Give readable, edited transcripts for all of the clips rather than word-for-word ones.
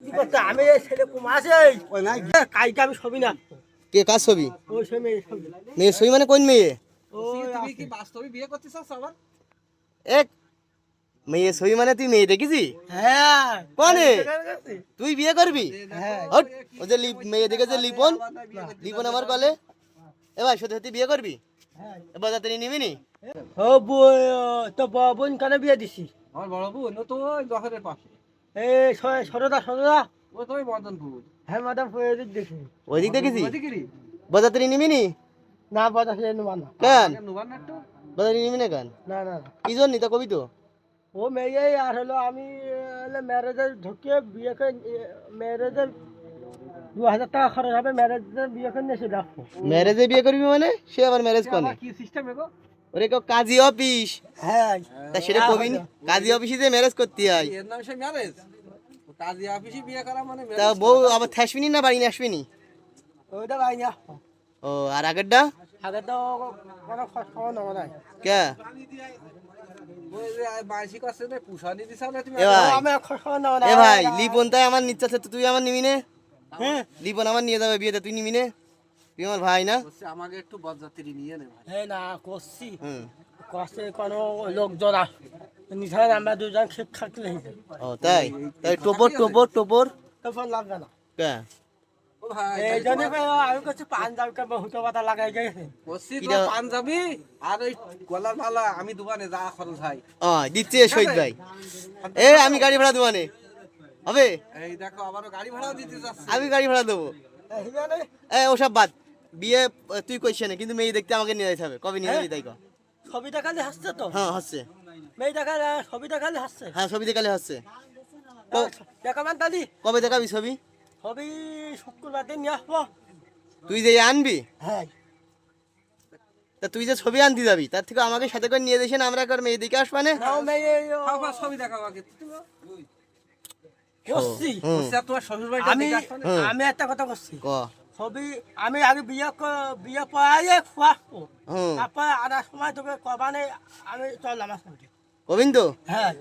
কি করতে আমি ছেলে কুমাছে ওই না কাইটা আমি ছবি না কে কার ছবি? ওই ছবি মেয়ে ছবি মানে কোন মেয়ে? তুমি কি বাস্তবে বিয়ে করতে চাও আবার? এক মেয়ে ছবি মানে তুই মেয়ে দেখেছি? হ্যাঁ কোনে? তুই বিয়ে করবি? হ্যাঁ ও যে মেয়ে দেখেছে লিপন, লিপন আমার কলে। এ ভাই সত্যি সত্যি বিয়ে করবি? এবার তুই নিবি নি? ও তো বোন কানে বিয়ে দিছি। আমার বড় বোন ও তো ওই দখলের পাশে। এই সরদা ও তো ওই মদনপুর। হ্যাঁ মাদাম দিক দেখি ওই দিক দেখেছি? ওদিকেরই? বাজার তুই নিবি নি? না বাদা সে নেবা না কেন নুবান না একটু? বাজার নিবি না কেন? না না কি জন্য তা কবি তো? ও মেয়ে আর হলো আমি ম্যারেজে ঢুকে বিয়ে করে ম্যারেজের 2000 টাকা খরচ হবে ম্যারেজে বিয়ে করে এসে রাখবো। ম্যারেজে বিয়ে করবি মানে? সে আবার ম্যারেজ করে? কি সিস্টেম এগো? ওরে কেউ কাজী অফিস, হ্যাঁ তা সেটা কবি নি? কাজী অফিসে যে ম্যারেজ করতে হয়। এর নাম সে ম্যারেজ? কাজী অফিসে বিয়ে করা মানে তা বউ আবার থাসবিনি না বাড়ি নিয়ে আসবিনি? ওইটা ভাই না ও আর আগেরটা আগে তো কোনো খবর নেওয়া নাই কে? ওই যে বাঁশি করছে না পুষানি দিছাও না তুমি? এ ভাই আমি খবর নেওয়া নাই এ ভাই লিপন তাই আমার নিচ্ছে আছে, তুই আমার নিবি নে? হ্যাঁ লিপন আমার নিয়ে যাবে বিয়েতে, তুই নিবি নে? তুই আমার ভাই না? বলছে আমাকে একটু বরযাত্রী নিয়ে নে ভাই। হ্যাঁ না করছি হুম। কষ্টে কোনো লোকজন নিশান আমরা দুজন শিক্ষক লেগেছে ও তাই তাই টোপর টোপর টোপর তখন লাগবে না কে? ও ভাই এই জন্য আমি করছি পাঞ্জাবকে বহুত পাতা লাগাই গেছে বলছি তোমার পাঞ্জাবি আর ওই গলার মালা আমি দুবানে যা খরচ হয়। ও দিচ্ছে শহীদ ভাই। এ আমি গাড়ি ভাড়া দেবো নে, হবে? এই দেখো আবারও গাড়ি ভাড়াও দিতে যাচ্ছে। আমি গাড়ি ভাড়া দেবো। এ ওসব বাদ, বিয়ে তুই কইছিস না, কিন্তু মেয়ে দেখতে আমাকে নিয়ে যেতে হবে। কবে নিয়ে যাবি তাই কর। ছবি দেখালে হাসছে তো হ্যাঁ হচ্ছে। মেয়ে দেখালে ছবি দেখালে হাসছে হ্যাঁ ছবি দেখালে হচ্ছে। দেখাবেন তালি কবে দেখাবি ছবি? ছবি শুক্রবার দিন নিয়ে আসবো তুই যে আনবি, হ্যাঁ তা তুই যে ছবি আনতে যাবি তার থেকে আমাকে সাথে করে নিয়ে যাস না, আমরা একবার মেয়ে দেখে আসবানে। নাও মেয়ে খাওয়া ছবি দেখাও আগে। করছি হুম। বলছি আর তোমার শ্বশুর বাড়িটা আমি দেখে আসবে না? আমি একটা কথা করছি ক ছবি আমি আগে বিয়ে পাইয়ে খুয়াবো হুম তারপর আনার সময় তোকে কবানে আমি চললাম আসতে গোবিন্দ হ্যাঁ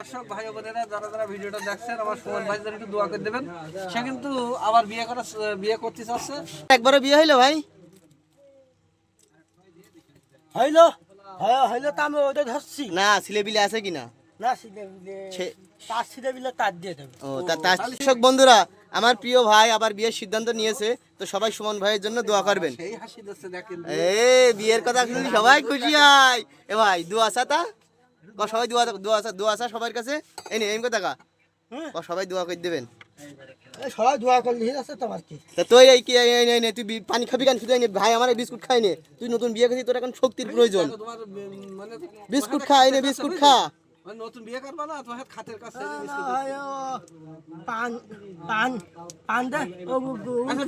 দর্শক ভাই বোনেরা যারা যারা ভিডিওটা দেখছেন আমার সুমন ভাই একটু দোয়া করে দেবেন। সে কিন্তু আবার বিয়ে করতে চাচ্ছে। একবারও বিয়ে হইলো ভাই? হইলো হইলো তো আমি ওটা ধরছি না ছেলে বিলে আছে কিনা? না সিধে তার সিধে বিলে তার দিয়ে দেবে ও তার দর্শক বন্ধুরা, আমার প্রিয় ভাই আবার বিয়ের সিদ্ধান্ত নিয়েছে, তো সবাই সুমন ভাইয়ের জন্য দোয়া করবেন। সেই হাসি দিচ্ছে দেখেন। এ বিয়ের কথা শুনলি সবাই খুশি হয়। এ ভাই দোয়া আসা তা ক সবাই দোয়া আসা সবার কাছে। এই নে এম কথা কা ক সবাই দোয়া করে দেবেন। সবাই দোয়া করলে আছে তোমার কি তা তুই এই কি এই নে তুই পানি খাবি কেন? শুধু ভাই আমার বিস্কুট খাই নে, তুই নতুন বিয়ে করছিস, তোর এখন শক্তির প্রয়োজন। তোমার মানে বিস্কুট খা, এই নে বিস্কুট খা। নতুন বিয়ে করবা না তোমার খাতের কাছে পান পান পান দে ও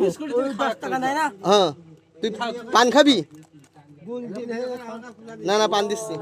বিস্কুট 10 টাকা নেয় না হ্যাঁ তুই পান খাবি? গুণ দিন না না পান দিচ্ছি।